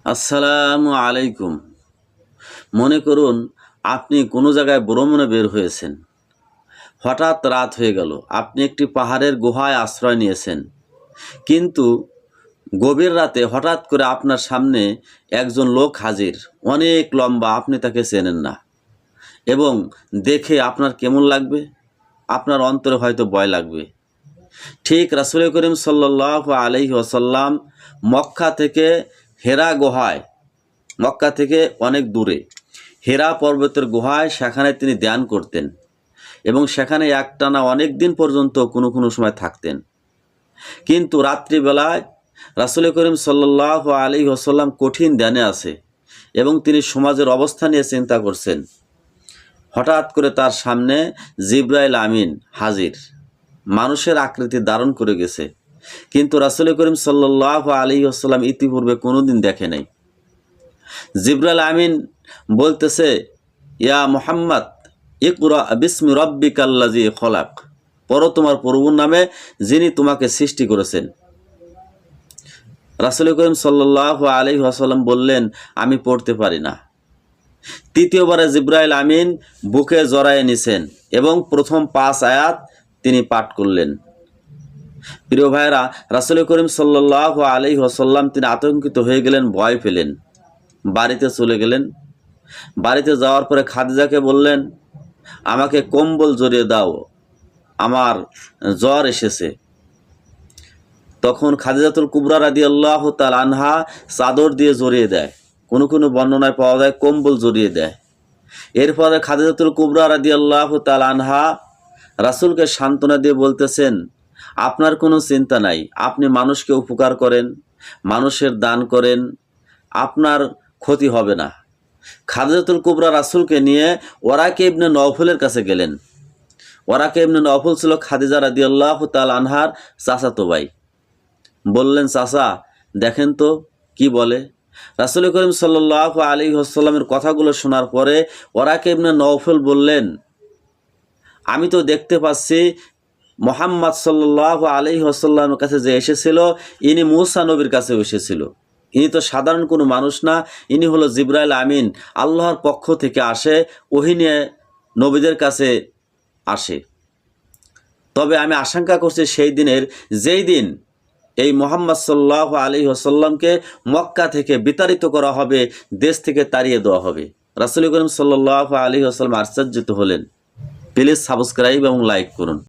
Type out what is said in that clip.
আসসালামু আলাইকুম। মনে করুন আপনি কোনো জায়গায় ভ্রমণে বের হয়েছেন। হঠাৎ রাত হয়ে গেল। আপনি একটি পাহাড়ের গুহায় আশ্রয় নিয়েছেন। কিন্তু গভীর রাতে হঠাৎ করে আপনার সামনে একজন লোক হাজির। অনেক লম্বা, আপনি তাকে চেনেন না। এবং দেখে আপনার কেমন লাগবে? আপনার অন্তরে হয়তো ভয় লাগবে। ঠিক রাসূল করিম সাল্লাল্লাহু আলাইহি ওয়াসাল্লাম মক্কা থেকে হেরা গুহায়, মক্কা থেকে অনেক দূরে হেরা পর্বতের গুহায় সেখানে তিনি ধ্যান করতেন এবং সেখানে একটানা অনেক দিন পর্যন্ত কোনো কোনো সময় থাকতেন। কিন্তু রাত্রিবেলায় রাসূল করিম সাল্লাল্লাহু আলাইহি ওয়াসাল্লাম কঠিন ধ্যানে আছে এবং তিনি সমাজের অবস্থা নিয়ে চিন্তা করছেন। হঠাৎ করে তার সামনে জিবরাইল আমিন হাজির। মানুষের আকৃতি ধারণ করে গেছে, কিন্তু রাসূল করিম সাল্লাল্লাহু আলাইহি ওয়াসাল্লাম ইতিপূর্বে কোনোদিন দেখে নাই। জিবরাইল আমিন বলতেছে, ইয়া মুহাম্মদ ইকরা বিসমি রাব্বিকাল্লাযী খলাক, পড়ো তোমার প্রভুর নামে যিনি তোমাকে সৃষ্টি করেছেন। রাসূল করিম সাল্লাল্লাহু আলাইহি ওয়াসাল্লাম বললেন, আমি পড়তে পারি না। তৃতীয়বারে জিবরাইল আমিন বুকে জড়ায়ে নিছেন এবং প্রথম 5 আয়াত তিনি পাঠ করলেন। প্রিয় ভাইরা, রাসূল করিম সাল্লাল্লাহু আলাইহি ওয়াসাল্লাম তিনি আতঙ্কিত হয়ে গেলেন, ভয় পেলেন। বাড়িতে চলে গেলেন। বাড়িতে যাওয়ার পরে খাদিজাকে বললেন, আমাকে কম্বল জড়িয়ে দাও, আমার জ্বর এসেছে। তখন খাদিজাতুল কুবরা রাদিয়াল্লাহু তাআলা আনহা চাদর দিয়ে জড়িয়ে দেয়। কোনো কোনো বর্ণনায় পাওয়া যায় কম্বল জড়িয়ে দেয়। এরপরে খাদিজাতুল কুবরা রাদিয়াল্লাহু তাআলা আনহা রাসূলকে সান্ত্বনা দিয়ে বলতেছেন, আপনার কোনো চিন্তা নাই, আপনি মানুষকে উপকার করেন, মানুষের দান করেন, আপনার ক্ষতি হবে না। খাদিজাতুল কুবরা রাসূলকে নিয়ে ওরাকে ইবনে নওফলের কাছে গেলেন। ওরাকে ইবনে নওফল ছিল খাদিজা রাদিয়াল্লাহু তাআলা আনহার চাচাতো ভাই। বললেন, চাচা দেখেন তো কি বলে। রাসূল করিম সাল্লাল্লাহু আলাইহি ওয়াসাল্লামের কথাগুলো শোনার পরে ওরাকে ইবনে নওফল বললেন, আমি তো দেখতে পাচ্ছি মুহাম্মদ সাল্লাল্লাহু আলাইহি ওয়াসাল্লামের কাছে যে এসেছিল ইনি মূসা নবীর কাছেও এসেছিল। ইনি তো সাধারণ কোনো মানুষ না, ইনি হলো জিবরাইল আমিন, আল্লাহর পক্ষ থেকে আসে, ওহী নিয়ে নবীদের কাছে আসে। তবে আমি আশঙ্কা করছি সেই দিনের, যেই দিন এই মুহাম্মদ সাল্লাল্লাহু আলাইহি ওয়াসাল্লামকে মক্কা থেকে বিতাড়িত করা হবে, দেশ থেকে তাড়িয়ে দেওয়া হবে। রাসূল করিম সাল্লাল্লাহু আলাইহি ওয়াসাল্লাম আশ্চর্যিত হলেন। প্লিজ সাবস্ক্রাইব এবং লাইক করুন।